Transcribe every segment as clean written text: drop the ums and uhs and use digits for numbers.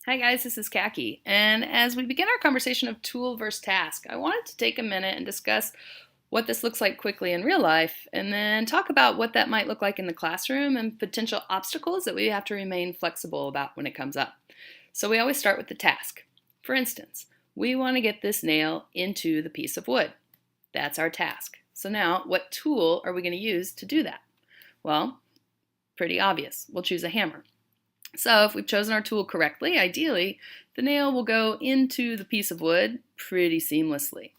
Hi guys, this is Kaki, and as we begin our conversation of tool versus task, I wanted to take a minute and discuss what this looks like quickly in real life, and then talk about what that might look like in the classroom and potential obstacles that we have to remain flexible about when it comes up. So we always start with the task. For instance, we want to get this nail into the piece of wood. That's our task. So now, what tool are we going to use to do that? Well, pretty obvious. We'll choose a hammer. So if we've chosen our tool correctly, ideally, the nail will go into the piece of wood pretty seamlessly.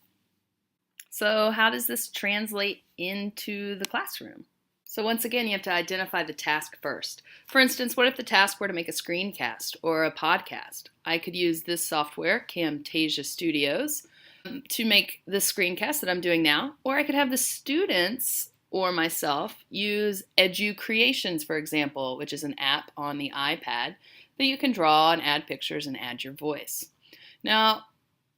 So how does this translate into the classroom? So once again, you have to identify the task first. For instance, what if the task were to make a screencast or a podcast? I could use this software, Camtasia Studios, to make this screencast that I'm doing now, or I could have the students or myself use EduCreations, for example, which is an app on the iPad that you can draw and add pictures and add your voice. Now,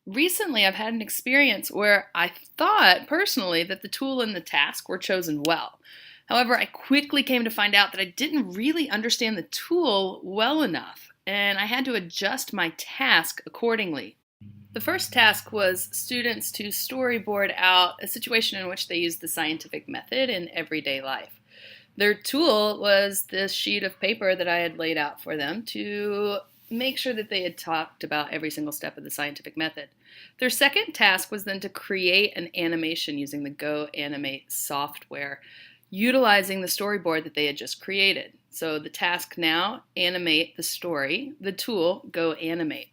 recently I've had an experience where I thought personally that the tool and the task were chosen well. However, I quickly came to find out that I didn't really understand the tool well enough, and I had to adjust my task accordingly. The first task was students to storyboard out a situation in which they used the scientific method in everyday life. Their tool was this sheet of paper that I had laid out for them to make sure that they had talked about every single step of the scientific method. Their second task was then to create an animation using the Go Animate software, utilizing the storyboard that they had just created. So the task now, animate the story, the tool, Go Animate.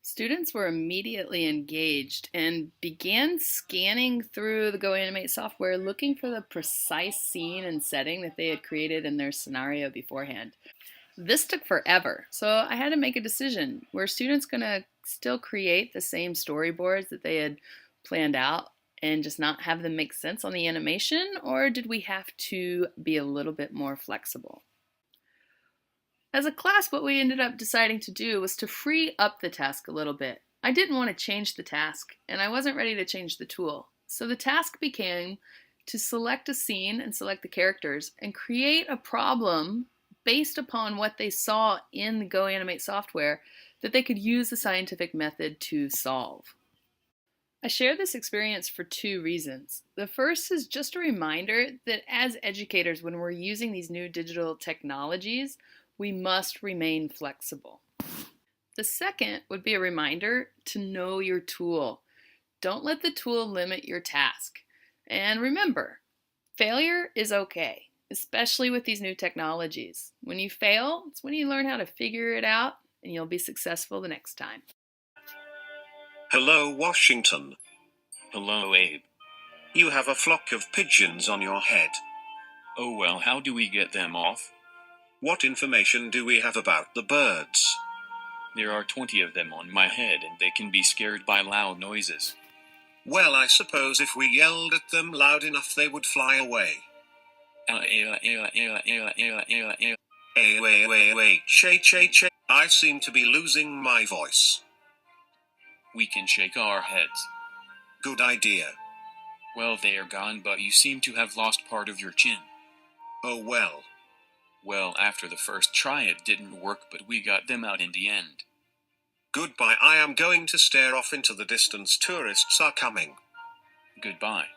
Students were immediately engaged and began scanning through the Go Animate software looking for the precise scene and setting that they had created in their scenario beforehand. This took forever, so I had to make a decision. Were students going to still create the same storyboards that they had planned out and just not have them make sense on the animation, or did we have to be a little bit more flexible? As a class, what we ended up deciding to do was to free up the task a little bit. I didn't want to change the task, and I wasn't ready to change the tool. So the task became to select a scene and select the characters and create a problem based upon what they saw in the Go Animate software that they could use the scientific method to solve. I share this experience for two reasons. The first is just a reminder that as educators, when we're using these new digital technologies, we must remain flexible. The second would be a reminder to know your tool. Don't let the tool limit your task. And remember, failure is okay, especially with these new technologies. When you fail, it's when you learn how to figure it out and you'll be successful the next time. Hello, Washington. Hello, Abe. You have a flock of pigeons on your head. Oh well, how do we get them off? What information do we have about the birds? There are 20 of them on my head, and they can be scared by loud noises. Well, I suppose if we yelled at them loud enough they would fly away. Wait, che. I seem to be losing my voice. We can shake our heads. Good idea. Well, they are gone, but you seem to have lost part of your chin. Oh well. Well, after the first try it didn't work, but we got them out in the end. Goodbye, I am going to stare off into the distance. Tourists are coming. Goodbye.